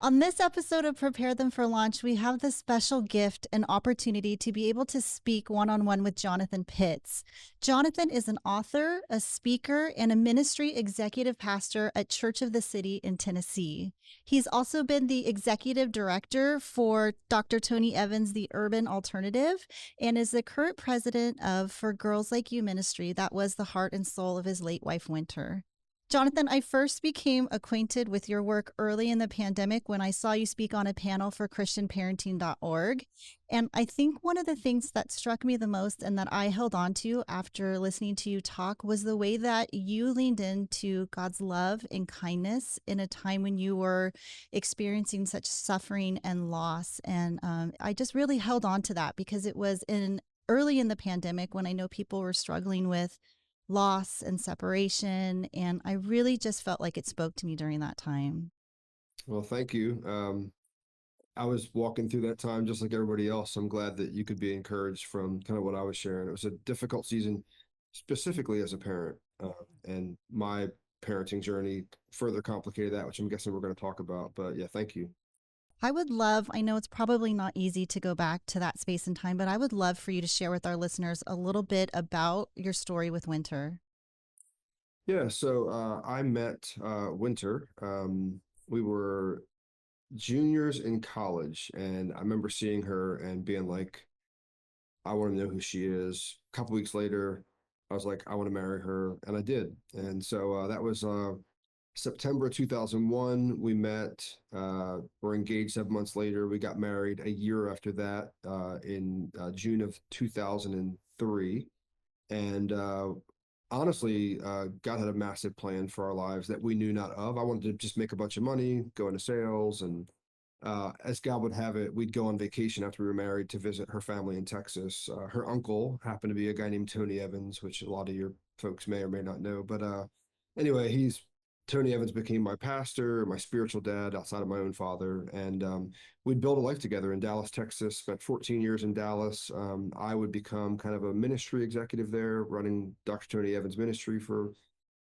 On this episode of Prepare Them for Launch, we have the special gift and opportunity to be able to speak one-on-one with Jonathan Pitts. Jonathan is an author, a speaker, and a ministry executive pastor at Church of the City in Tennessee. He's also been the executive director for Dr. Tony Evans' The Urban Alternative, and is the current president of For Girls Like You Ministry that was the heart and soul of his late wife, Wynter. Jonathan, I first became acquainted with your work early in the pandemic when I saw you speak on a panel for ChristianParenting.org. And I think one of the things that struck me the most and that I held on to after listening to you talk was the way that you leaned into God's love and kindness in a time when you were experiencing such suffering and loss. And I just really held on to that because it was early in the pandemic when I know people were struggling with loss and separation. And I really just felt like it spoke to me during that time. Well, thank you. I was walking through that time just like everybody else. I'm glad that you could be encouraged from kind of what I was sharing. It was a difficult season, specifically as a parent, and my parenting journey further complicated that, which I'm guessing we're going to talk about. But yeah, thank you. I know it's probably not easy to go back to that space and time, but I would love for you to share with our listeners a little bit about your story with Wynter. Yeah, so I met Wynter. We were juniors in college, and I remember seeing her and being like, I want to know who she is. A couple weeks later, I was like, I want to marry her, and I did. And so that was September 2001. We met. Were engaged 7 months later. We got married a year after that in June of 2003. And honestly, God had a massive plan for our lives that we knew not of. I wanted to just make a bunch of money, go into sales, and as God would have it, we'd go on vacation after we were married to visit her family in Texas. Her uncle happened to be a guy named Tony Evans, which a lot of your folks may or may not know. But anyway, Tony Evans became my pastor, my spiritual dad outside of my own father. And we'd build a life together in Dallas, Texas, spent 14 years in Dallas. I would become kind of a ministry executive there, running Dr. Tony Evans' ministry for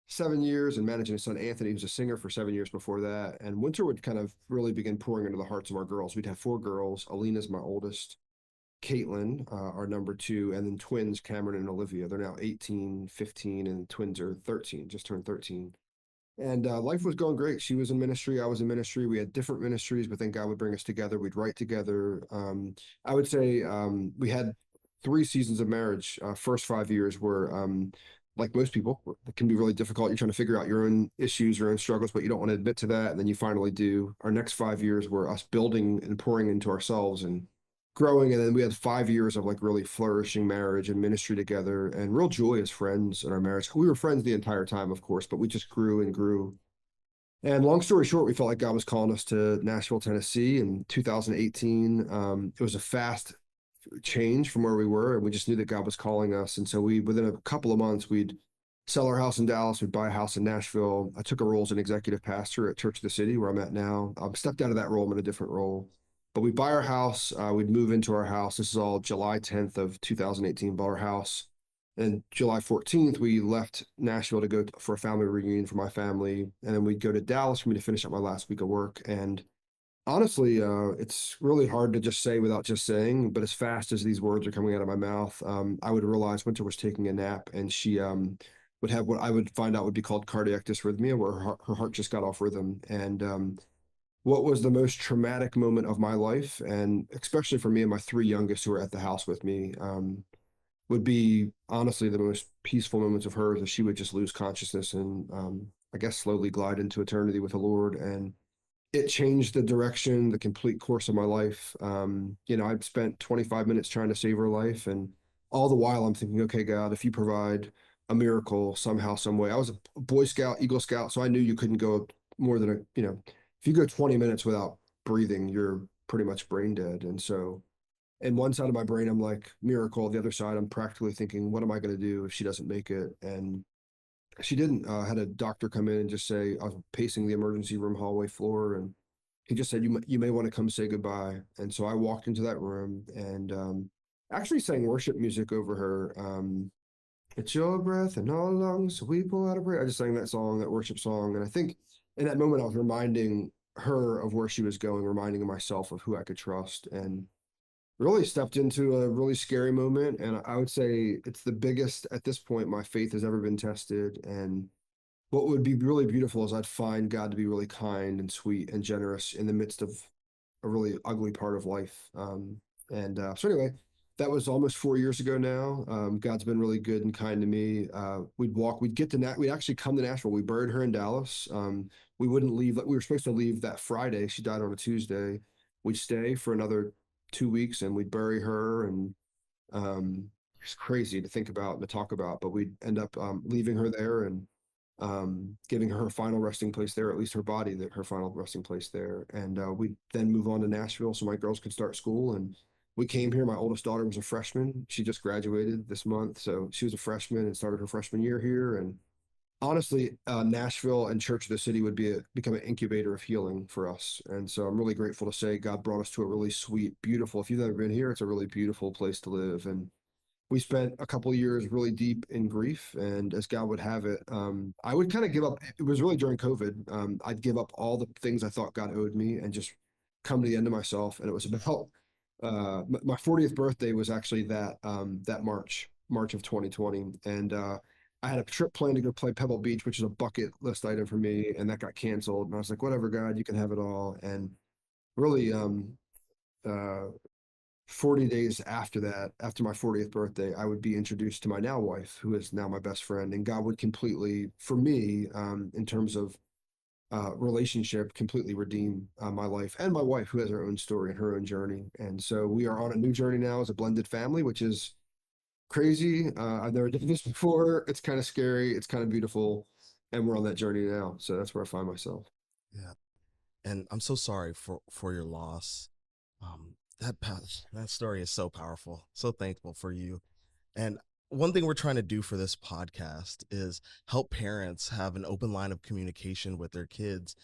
7 years and managing his son Anthony, who's a singer, for 7 years before that. And Wynter would kind of really begin pouring into the hearts of our girls. We'd have four girls. Alina's my oldest, Caitlin, our number two, and then twins, Cameron and Olivia. They're now 18, 15, and twins are 13, just turned 13. And life was going great. She was in ministry. I was in ministry. We had different ministries, but then God would bring us together. We'd write together. I would say we had 3 seasons of marriage. First 5 years were like most people, it can be really difficult. You're trying to figure out your own issues, your own struggles, but you don't want to admit to that. And then you finally do. Our next 5 years were us building and pouring into ourselves and growing. And then we had 5 years of like really flourishing marriage and ministry together and real joy as friends in our marriage. We were friends the entire time, of course, but we just grew and grew. And long story short, we felt like God was calling us to Nashville, Tennessee in 2018. It was a fast change from where we were, and we just knew that God was calling us. And so within a couple of months, we'd sell our house in Dallas, we'd buy a house in Nashville. I took a role as an executive pastor at Church of the City, where I'm at now. I stepped out of that role. I'm in a different role. But we'd buy our house, we'd move into our house. This is all July 10th of 2018, bought our house. And July 14th, we left Nashville to go for a family reunion for my family. And then we'd go to Dallas for me to finish up my last week of work. And honestly, it's really hard to just say without just saying, but as fast as these words are coming out of my mouth, I would realize Wynter was taking a nap, and she would have what I would find out would be called cardiac dysrhythmia, where her heart just got off rhythm. And what was the most traumatic moment of my life, and especially for me and my three youngest who were at the house with me, would be honestly the most peaceful moments of hers, as she would just lose consciousness and I guess slowly glide into eternity with the Lord. And it changed the direction, the complete course of my life. I'd spent 25 minutes trying to save her life, and all the while I'm thinking, okay, God, if you provide a miracle somehow, some way. I was a Boy Scout, Eagle Scout, so I knew you couldn't go more than if you go 20 minutes without breathing, you're pretty much brain dead. And so, in one side of my brain, I'm like, miracle. The other side, I'm practically thinking, what am I going to do if she doesn't make it? And she didn't. Had a doctor come in and just say, I was pacing the emergency room hallway floor, and he just said, you may want to come say goodbye. And so I walked into that room and actually sang worship music over her. It's your breath in our lungs, so we pull out a breath. I just sang that song, that worship song. And I think in that moment, I was reminding her of where she was going, reminding myself of who I could trust, and really stepped into a really scary moment. And I would say it's the biggest at this point my faith has ever been tested. And what would be really beautiful is I'd find God to be really kind and sweet and generous in the midst of a really ugly part of life. So anyway, that was almost 4 years ago now. God's been really good and kind to me. We'd get to we'd actually come to Nashville. We buried her in Dallas. We wouldn't leave. We were supposed to leave that Friday. She died on a Tuesday. We'd stay for another 2 weeks and we'd bury her. And it's crazy to think about and to talk about, but we'd end up leaving her there and giving her final resting place there, at least her body, that her final resting place there. And we then move on to Nashville so my girls could start school. And we came here. My oldest daughter was a freshman. She just graduated this month, so she was a freshman and started her freshman year here. And honestly, Nashville and Church of the City would become an incubator of healing for us. And so I'm really grateful to say God brought us to a really sweet, beautiful. If you've never been here, it's a really beautiful place to live. And we spent a couple of years really deep in grief, and as God would have it, I would kind of give up. It was really during COVID. I'd give up all the things I thought God owed me and just come to the end of myself. And it was about my 40th birthday was actually that March of 2020. And I had a trip planned to go play Pebble Beach, which is a bucket list item for me, and that got canceled. And I was like, whatever, God, you can have it all. And really, uh, 40 days after that, after my 40th birthday, I would be introduced to my now wife, who is now my best friend. And God would completely, for me, in terms of relationship, completely redeem my life and my wife, who has her own story and her own journey. And so we are on a new journey now as a blended family, which is crazy. I've never done this before. It's kind of scary. It's kind of beautiful. And we're on that journey now. So that's where I find myself. Yeah. And I'm so sorry for your loss. That story is so powerful. So thankful for you. And one thing we're trying to do for this podcast is help parents have an open line of communication with their kids.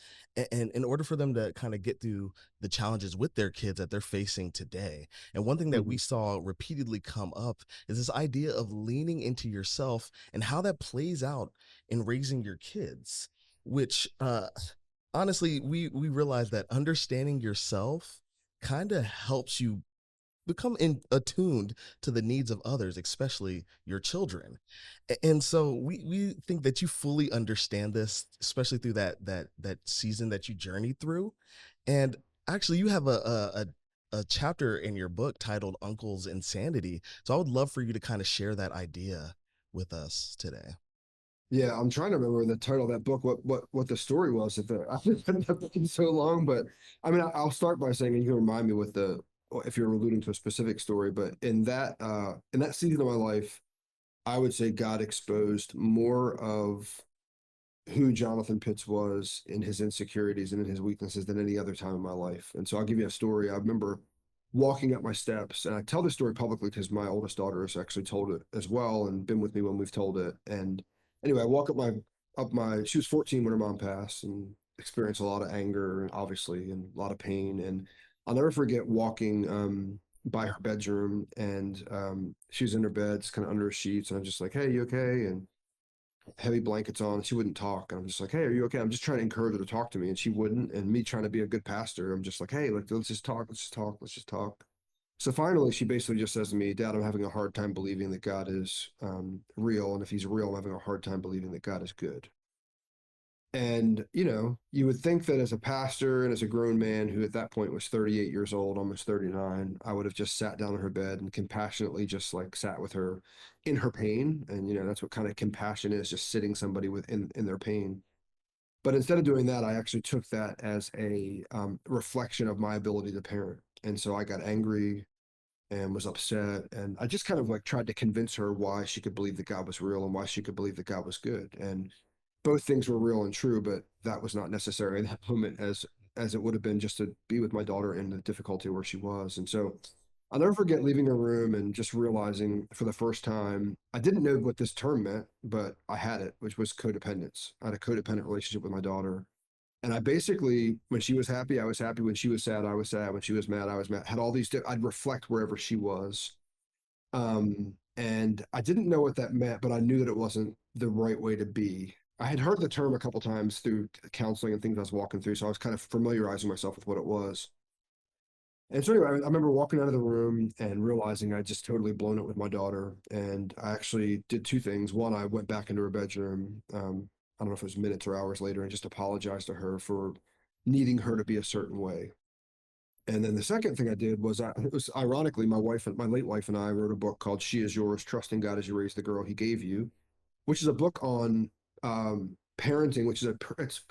And in order for them to kind of get through the challenges with their kids that they're facing today. And one thing that we Mhm. saw repeatedly come up is this idea of leaning into yourself and how that plays out in raising your kids, which honestly, we realize that understanding yourself kind of helps you become attuned to the needs of others, especially your children. And so we think that you fully understand this, especially through that season that you journeyed through. And actually, you have a chapter in your book titled "Uncle's Insanity." So I would love for you to kind of share that idea with us today. Yeah, I'm trying to remember the title of that book, what the story was. If I've been that book in so long, but I mean, I'll start by saying, and you can remind me with if you're alluding to a specific story, but in that season of my life, I would say God exposed more of who Jonathan Pitts was in his insecurities and in his weaknesses than any other time in my life. And so I'll give you a story. I remember walking up my steps, and I tell this story publicly because my oldest daughter has actually told it as well and been with me when we've told it. And anyway, I walk up my she was 14 when her mom passed and experienced a lot of anger, obviously, and a lot of pain. And I'll never forget walking by her bedroom, and she was in her bed, kind of under her sheets, and I'm just like, "Hey, you okay?" And heavy blankets on. She wouldn't talk. And I'm just like, hey, are you okay? I'm just trying to encourage her to talk to me. And she wouldn't. And me trying to be a good pastor, I'm just like, hey, let's just talk. Let's just talk. Let's just talk. So finally, she basically just says to me, Dad, I'm having a hard time believing that God is real. And if he's real, I'm having a hard time believing that God is good. And, you would think that as a pastor and as a grown man who at that point was 38 years old, almost 39, I would have just sat down on her bed and compassionately just like sat with her in her pain. And, that's what kind of compassion is, just sitting somebody in their pain. But instead of doing that, I actually took that as a reflection of my ability to parent. And so I got angry and was upset. And I just kind of like tried to convince her why she could believe that God was real and why she could believe that God was good. And both things were real and true, but that was not necessary in that moment as it would have been just to be with my daughter in the difficulty where she was. And so I'll never forget leaving her room and just realizing for the first time, I didn't know what this term meant, but I had it, which was codependence. I had a codependent relationship with my daughter. And I basically, when she was happy, I was happy. When she was sad, I was sad. When she was mad, I was mad. Had all these, I'd reflect wherever she was. And I didn't know what that meant, but I knew that it wasn't the right way to be. I had heard the term a couple times through counseling and things I was walking through, so I was kind of familiarizing myself with what it was. And so anyway, I remember walking out of the room and realizing I just totally blown it with my daughter. And I actually did two things. One, I went back into her bedroom. I don't know if it was minutes or hours later, and just apologized to her for needing her to be a certain way. And then the second thing I did was, it was ironically, my late wife and I wrote a book called "She Is Yours: Trusting God as You Raise the Girl He Gave You," which is a book on parenting, which is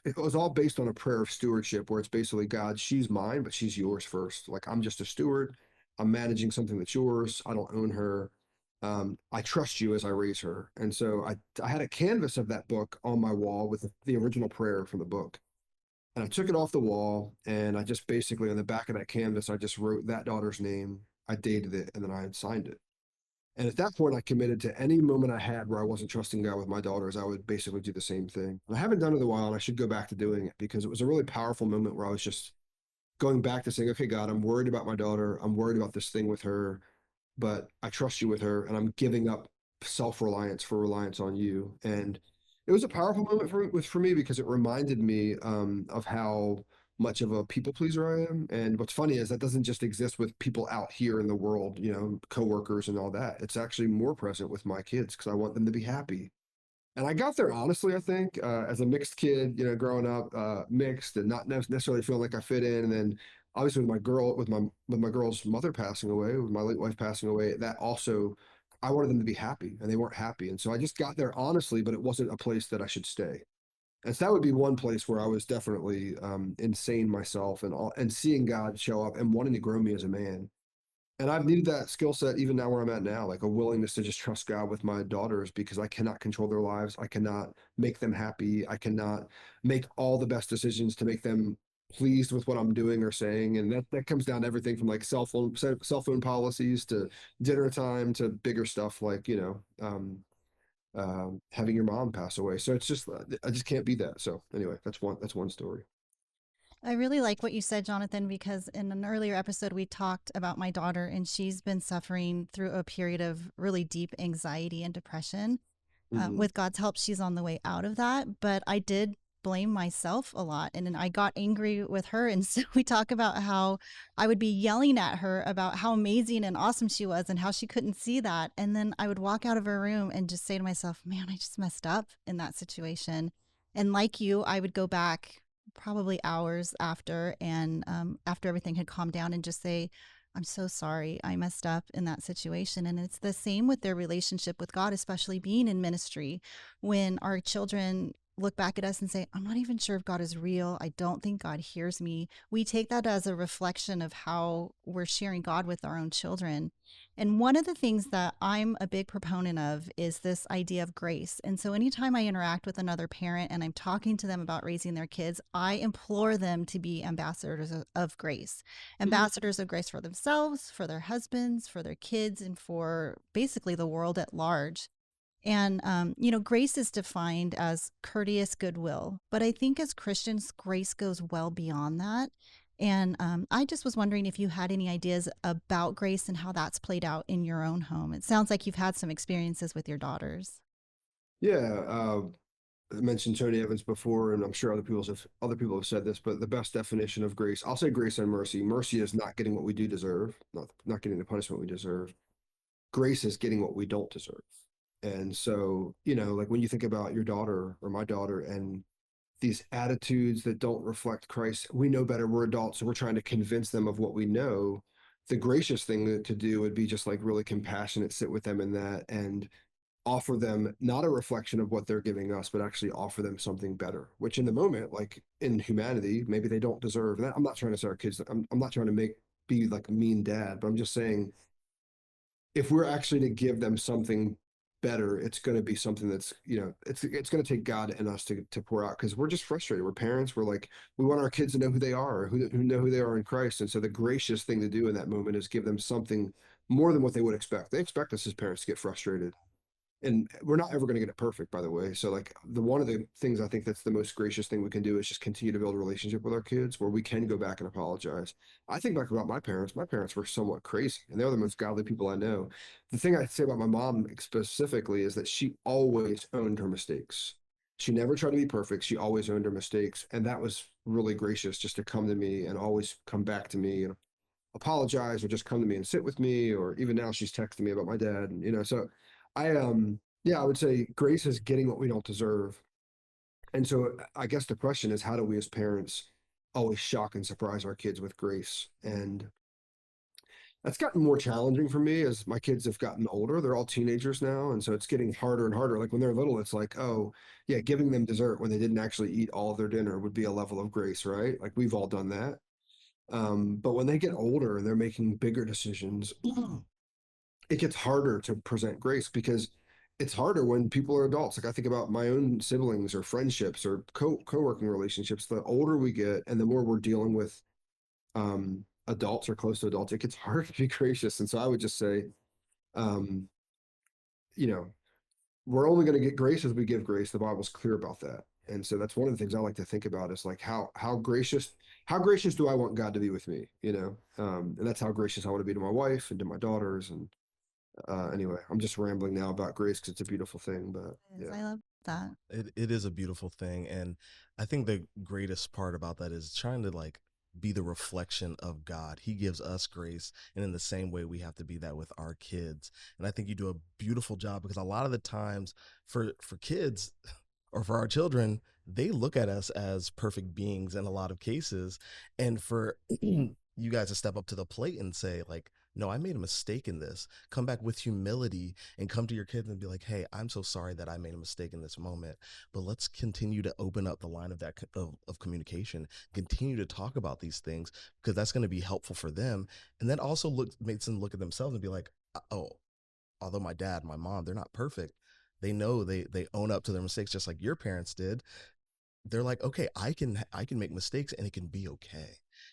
it was all based on a prayer of stewardship, where it's basically, God, she's mine, but she's yours first. Like, I'm just a steward. I'm managing something that's yours. I don't own her. I trust you as I raise her. And so I had a canvas of that book on my wall with the original prayer from the book. And I took it off the wall, and I just basically, on the back of that canvas, I just wrote that daughter's name. I dated it, and then I had signed it. And at that point, I committed to any moment I had where I wasn't trusting God with my daughters, I would basically do the same thing. And I haven't done it in a while, and I should go back to doing it, because it was a really powerful moment where I was just going back to saying, okay, God, I'm worried about my daughter. I'm worried about this thing with her, but I trust you with her, and I'm giving up self-reliance for reliance on you. And it was a powerful moment for me, because it reminded me of how much of a people pleaser I am. And what's funny is that doesn't just exist with people out here in the world, coworkers and all that. It's actually more present with my kids, because I want them to be happy. And I got there honestly, I think, as a mixed kid, growing up, mixed and not necessarily feeling like I fit in. And then obviously with my girl's mother passing away, with my late wife passing away, that also, I wanted them to be happy, and they weren't happy. And so I just got there honestly, but it wasn't a place that I should stay. And so that would be one place where I was definitely insane myself, and seeing God show up and wanting to grow me as a man. And I've needed that skill set even now where I'm at now, like a willingness to just trust God with my daughters, because I cannot control their lives. I cannot make them happy. I cannot make all the best decisions to make them pleased with what I'm doing or saying. And that comes down to everything from like cell phone policies to dinner time to bigger stuff like, having your mom pass away. So it's just, I just can't be that. So anyway, that's one story. I really like what you said, Jonathan, because in an earlier episode, we talked about my daughter, and she's been suffering through a period of really deep anxiety and depression. Hmm. With God's help, she's on the way out of that. But I did blame myself a lot. And then I got angry with her. And so we talk about how I would be yelling at her about how amazing and awesome she was and how she couldn't see that. And then I would walk out of her room and just say to myself, man, I just messed up in that situation. And like you, I would go back probably hours after, and after everything had calmed down, and just say, I'm so sorry. I messed up in that situation. And it's the same with their relationship with God, especially being in ministry. When our children look back at us and say, I'm not even sure if God is real. I don't think God hears me. We take that as a reflection of how we're sharing God with our own children. And one of the things that I'm a big proponent of is this idea of grace. And so anytime I interact with another parent and I'm talking to them about raising their kids, I implore them to be ambassadors of grace, ambassadors of grace for themselves, for their husbands, for their kids, and for basically the world at large. And, grace is defined as courteous goodwill. But I think as Christians, grace goes well beyond that. And I just was wondering if you had any ideas about grace and how that's played out in your own home. It sounds like you've had some experiences with your daughters. Yeah. I mentioned Tony Evans before, and I'm sure other people have said this, but the best definition of grace, I'll say grace and mercy. Mercy is not getting what we do deserve, not getting the punishment we deserve. Grace is getting what we don't deserve. And so, like when you think about your daughter or my daughter and these attitudes that don't reflect Christ, we know better. We're adults, so we're trying to convince them of what we know. The gracious thing to do would be just like really compassionate, sit with them in that, and offer them not a reflection of what they're giving us, but actually offer them something better, which in the moment, like in humanity, maybe they don't deserve. And I'm not trying to say our kids, I'm not trying to be like a mean dad, but I'm just saying, if we're actually to give them something better, it's going to be something that's, it's going to take God in us to pour out, because we're just frustrated. We're parents. We're like, we want our kids to know who they are, who know who they are in Christ. And so the gracious thing to do in that moment is give them something more than what they would expect. They expect us as parents to get frustrated, and we're not ever going to get it perfect, by the way. So like, the one of the things I think that's the most gracious thing we can do is just continue to build a relationship with our kids where we can go back and apologize. I think back about my parents were somewhat crazy, and they're the most godly people I know. The thing I say about my mom specifically is that she always owned her mistakes. She never tried to be perfect. She always owned her mistakes. And that was really gracious, just to come to me and always come back to me and apologize, or just come to me and sit with me. Or even now she's texting me about my dad. And, so yeah, I would say grace is getting what we don't deserve. And so I guess the question is, how do we as parents always shock and surprise our kids with grace? And that's gotten more challenging for me as my kids have gotten older. They're all teenagers now. And so it's getting harder and harder. Like when they're little, it's like, oh, yeah, giving them dessert when they didn't actually eat all of their dinner would be a level of grace, right? Like we've all done that. But when they get older and they're making bigger decisions, it gets harder to present grace, because it's harder when people are adults. Like I think about my own siblings or friendships or co-working relationships. The older we get and the more we're dealing with adults or close to adults, it gets harder to be gracious. And so I would just say, um, you know, we're only going to get grace as we give grace. The Bible's clear about that. And so that's one of the things I like to think about, is like how gracious do I want God to be with me, and that's how gracious I want to be to my wife and to my daughters. And anyway, I'm just rambling now about grace because it's a beautiful thing, but Yes, yeah. I love that. It is a beautiful thing, and I think the greatest part about that is trying to like be the reflection of God. He gives us grace, and in the same way we have to be that with our kids. And I think you do a beautiful job, because a lot of the times for kids or for our children, they look at us as perfect beings in a lot of cases. And for you guys to step up to the plate and say, like, no, I made a mistake in this. Come back with humility and come to your kids and be like, hey, I'm so sorry that I made a mistake in this moment. But let's continue to open up the line of of communication, continue to talk about these things, because that's going to be helpful for them. And then also makes them look at themselves and be like, oh, although my dad, my mom, they're not perfect. They know they own up to their mistakes just like your parents did. They're like, okay, I can make mistakes and it can be okay.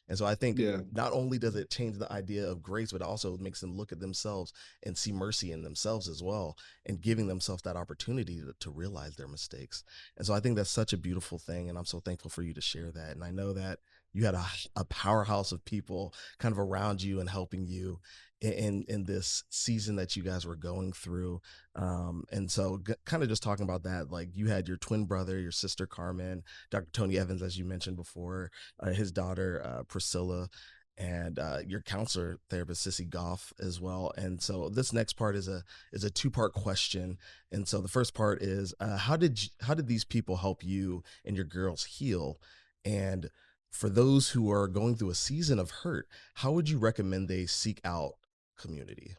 And so I think Yeah. not only does it change the idea of grace, but also makes them look at themselves and see mercy in themselves as well, and giving themselves that opportunity to realize their mistakes. And so I think that's such a beautiful thing. And I'm so thankful for you to share that. And I know that you had a powerhouse of people kind of around you and helping you in this season that you guys were going through. And so kind of just talking about that, like you had your twin brother, your sister Carmen, Dr. Tony Evans, as you mentioned before, his daughter Priscilla, and your counselor therapist Sissy Goff as well. And so this next part is a two-part question. And so the first part is how did these people help you and your girls heal? And for those who are going through a season of hurt, how would you recommend they seek out community?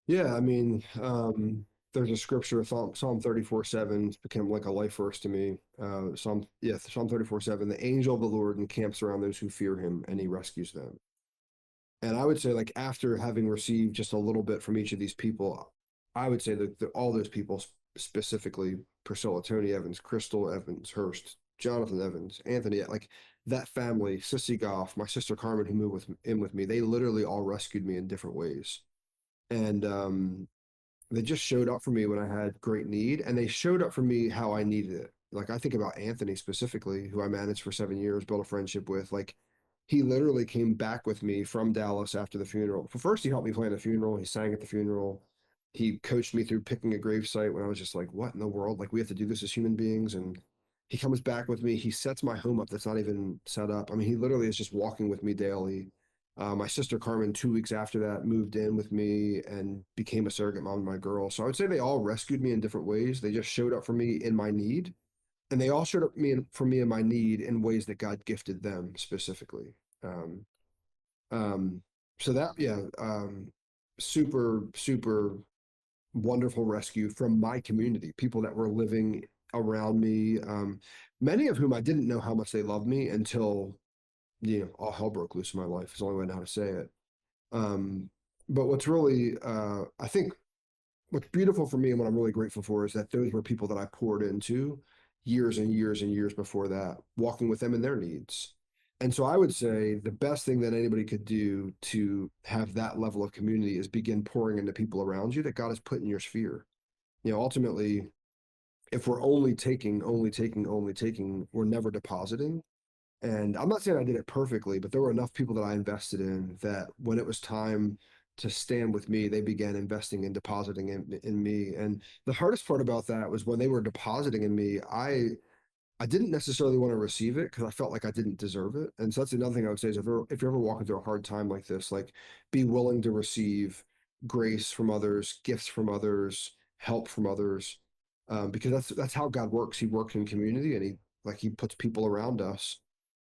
Yeah, I mean, there's a scripture, Psalm 34:7, it's become like a life verse to me. Psalm 34:7, the angel of the Lord encamps around those who fear him, and he rescues them. And I would say, like, after having received just a little bit from each of these people, I would say that all those people, specifically Priscilla, Tony Evans, Crystal Evans, Hurst, Jonathan Evans, Anthony, like that family, Sissy Goff, my sister Carmen, who moved in with me, they literally all rescued me in different ways. And they just showed up for me when I had great need, and they showed up for me how I needed it. Like I think about Anthony specifically, who I managed for 7 years, built a friendship with. Like he literally came back with me from Dallas after the funeral. First, he helped me plan the funeral. He sang at the funeral. He coached me through picking a gravesite when I was just like, "What in the world? Like we have to do this as human beings." And he comes back with me. He sets my home up that's not even set up. I mean, he literally is just walking with me daily. My sister Carmen, 2 weeks after that, moved in with me and became a surrogate mom to my girl. So I would say they all rescued me in different ways. They just showed up for me in my need, and they all showed up for me in my need in ways that God gifted them specifically. Um, um, so that, yeah, super, super wonderful rescue from my community, people that were living around me, many of whom I didn't know how much they loved me until, all hell broke loose in my life is the only way I know how to say it. Um, but what's really, I think, what's beautiful for me and what I'm really grateful for is that those were people that I poured into years and years and years before that, walking with them in their needs. And so I would say the best thing that anybody could do to have that level of community is begin pouring into people around you that God has put in your sphere. Ultimately, if we're only taking, only taking, only taking, we're never depositing. And I'm not saying I did it perfectly, but there were enough people that I invested in that when it was time to stand with me, they began investing and depositing in me. And the hardest part about that was when they were depositing in me, I didn't necessarily want to receive it because I felt like I didn't deserve it. And so that's another thing I would say is if you're ever walking through a hard time like this, like be willing to receive grace from others, gifts from others, help from others, because that's how God works. He works in community, and he puts people around us.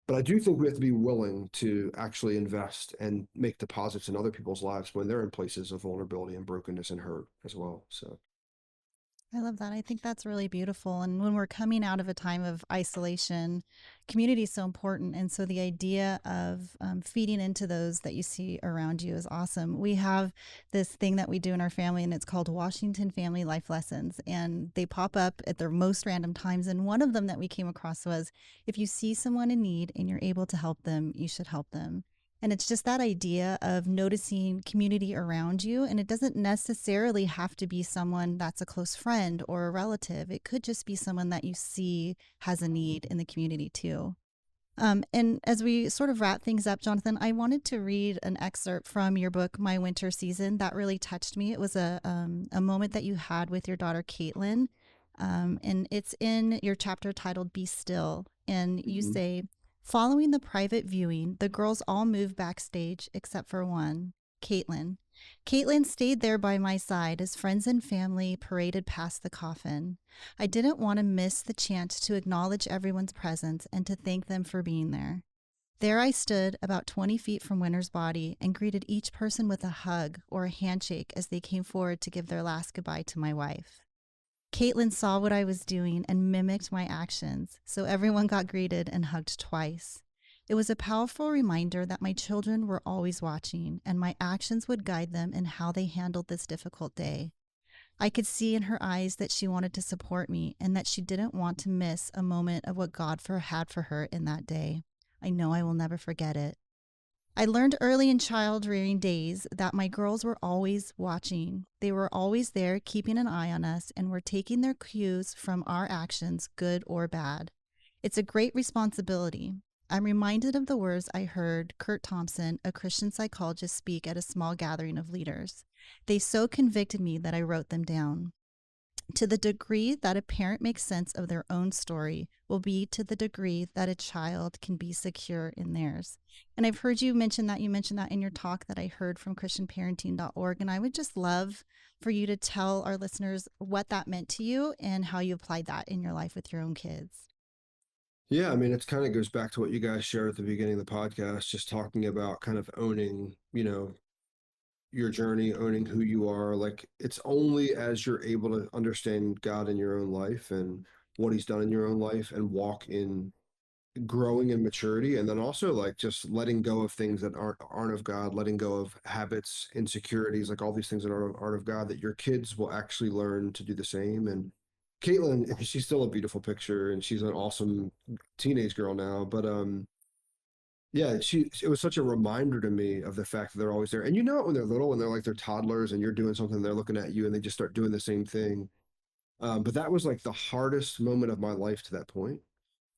But I do think we have to be willing to actually invest and make deposits in other people's lives when they're in places of vulnerability and brokenness and hurt as well. So I love that. I think that's really beautiful. And when we're coming out of a time of isolation, community is so important. And so the idea of feeding into those that you see around you is awesome. We have this thing that we do in our family, and it's called Washington Family Life Lessons. And they pop up at their most random times. And one of them that we came across was, if you see someone in need and you're able to help them, you should help them. And it's just that idea of noticing community around you. And it doesn't necessarily have to be someone that's a close friend or a relative. It could just be someone that you see has a need in the community too. And as we sort of wrap things up, Jonathan, I wanted to read an excerpt from your book, My Winter Season. That really touched me. It was a moment that you had with your daughter, Caitlin. And it's in your chapter titled Be Still. And you mhm. say, following the private viewing, the girls all moved backstage except for one, Caitlin. Caitlin stayed there by my side as friends and family paraded past the coffin. I didn't want to miss the chance to acknowledge everyone's presence and to thank them for being there. There I stood about 20 feet from Winter's body and greeted each person with a hug or a handshake as they came forward to give their last goodbye to my wife. Caitlin saw what I was doing and mimicked my actions, so everyone got greeted and hugged twice. It was a powerful reminder that my children were always watching, and my actions would guide them in how they handled this difficult day. I could see in her eyes that she wanted to support me and that she didn't want to miss a moment of what God had for her in that day. I know I will never forget it. I learned early in child rearing days that my girls were always watching. They were always there, keeping an eye on us, and were taking their cues from our actions, good or bad. It's a great responsibility. I'm reminded of the words I heard Kurt Thompson, a Christian psychologist, speak at a small gathering of leaders. They so convicted me that I wrote them down. To the degree that a parent makes sense of their own story will be to the degree that a child can be secure in theirs. And I've heard you mention that. You mentioned that in your talk that I heard from ChristianParenting.org. And I would just love for you to tell our listeners what that meant to you and how you applied that in your life with your own kids. Yeah, I mean, it kind of goes back to what you guys shared at the beginning of the podcast, just talking about kind of owning, your journey, owning who you are. Like it's only as you're able to understand God in your own life and what he's done in your own life and walk in growing in maturity, and then also like just letting go of things that aren't of God, letting go of habits, insecurities, like all these things that aren't of God, that your kids will actually learn to do the same. And Caitlin, she's still a beautiful picture and she's an awesome teenage girl now, but yeah, it was such a reminder to me of the fact that they're always there. And you know it when they're little, when they're like they're toddlers and you're doing something, they're looking at you and they just start doing the same thing. But that was like the hardest moment of my life to that point.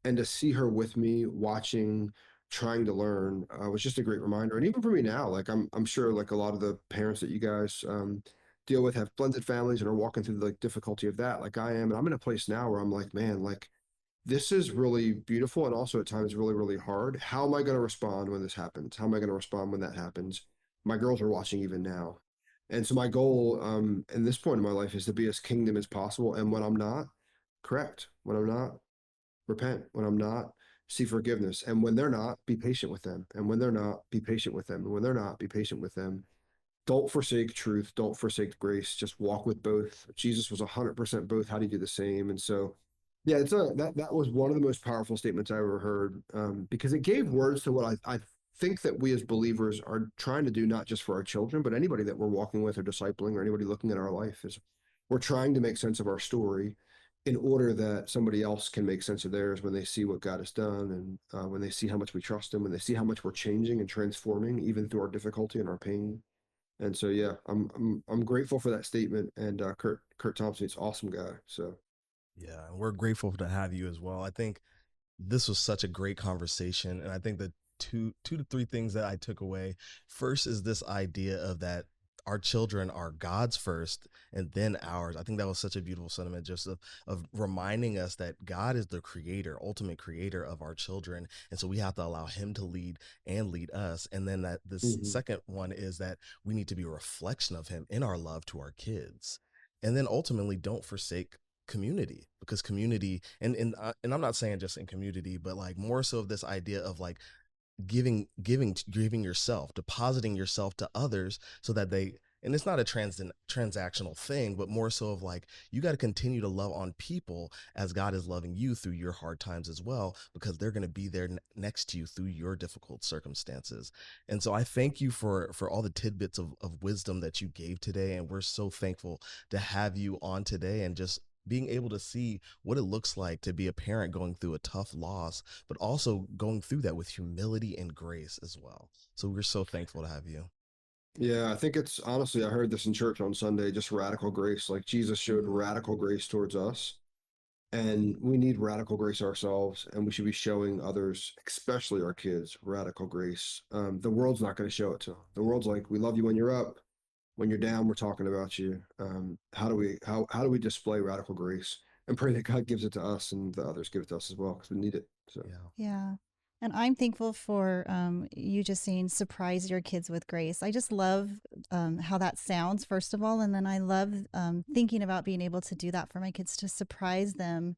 And to see her with me, watching, trying to learn, was just a great reminder. And even for me now, like I'm sure like a lot of the parents that you guys deal with have blended families and are walking through the like, difficulty of that, like I am. And I'm in a place now where I'm like, man, like this is really beautiful and also at times really, really hard. How am I going to respond when this happens? How am I going to respond when that happens? My girls are watching even now. And so my goal in this point in my life is to be as kingdom as possible. And when I'm not, correct. When I'm not, repent. When I'm not, see forgiveness. And when they're not, be patient with them. And when they're not, be patient with them. And when they're not, be patient with them. Don't forsake truth. Don't forsake grace. Just walk with both. Jesus was 100% both. How do you do the same? And so, yeah, that was one of the most powerful statements I ever heard, because it gave words to what I think that we as believers are trying to do, not just for our children, but anybody that we're walking with or discipling or anybody looking at our life is we're trying to make sense of our story in order that somebody else can make sense of theirs when they see what God has done and when they see how much we trust him, when they see how much we're changing and transforming even through our difficulty and our pain. And so, yeah, I'm grateful for that statement. And Kurt Thompson, he's an awesome guy. So, Yeah, and we're grateful to have you as well. I think this was such a great conversation, and I think the two to three things that I took away. First is this idea of that our children are God's first and then ours. I think that was such a beautiful sentiment, just of reminding us that God is the creator, ultimate creator of our children. And so we have to allow him to lead and lead us. And then that this Hmm. second one is that we need to be a reflection of him in our love to our kids. And then ultimately don't forsake community, because community, and I'm not saying just in community, but like more so of this idea of like giving yourself, depositing yourself to others so that they, and it's not a transactional thing, but more so of like, you got to continue to love on people as God is loving you through your hard times as well, because they're going to be there next to you through your difficult circumstances. And so I thank you for all the tidbits of wisdom that you gave today. And we're so thankful to have you on today, and just being able to see what it looks like to be a parent going through a tough loss, but also going through that with humility and grace as well. So we're so thankful to have you. Yeah, I think it's honestly, I heard this in church on Sunday, just radical grace. Like Jesus showed radical grace towards us, and we need radical grace ourselves, and we should be showing others, especially our kids, radical grace. The world's not going to show it to them. The world's like, we love you when you're up, when you're down, we're talking about you. How do we display radical grace and pray that God gives it to us and the others give it to us as well, because we need it. So Yeah. Yeah. And I'm thankful for you just saying surprise your kids with grace. I just love how that sounds, first of all. And then I love thinking about being able to do that for my kids, to surprise them,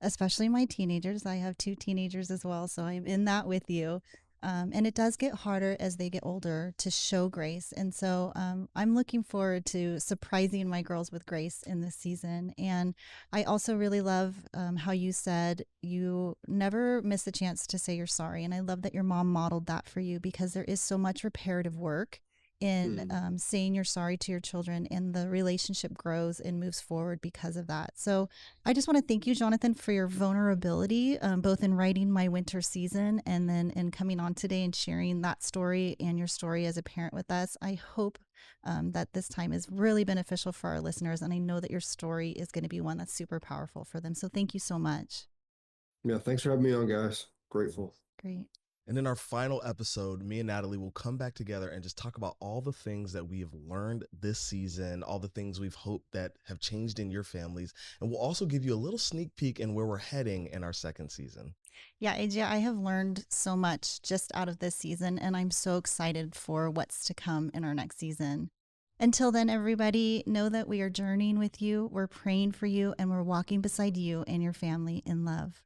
especially my teenagers. I have 2 teenagers as well. So I'm in that with you. And it does get harder as they get older to show grace. And so I'm looking forward to surprising my girls with grace in this season. And I also really love how you said you never miss a chance to say you're sorry. And I love that your mom modeled that for you, because there is so much reparative work in mm, saying you're sorry to your children, and the relationship grows and moves forward because of that. So I just want to thank you, Jonathan, for your vulnerability, both in writing my winter season and then in coming on today and sharing that story and your story as a parent with us. I hope that this time is really beneficial for our listeners. And I know that your story is going to be one that's super powerful for them. So thank you so much. yeah, thanks for having me on, guys. Grateful. Great. And in our final episode, me and Natalie will come back together and just talk about all the things that we have learned this season, all the things we've hoped that have changed in your families. And we'll also give you a little sneak peek in where we're heading in our second season. Yeah, AJ, I have learned so much just out of this season, and I'm so excited for what's to come in our next season. Until then, everybody, know that we are journeying with you, we're praying for you, and we're walking beside you and your family in love.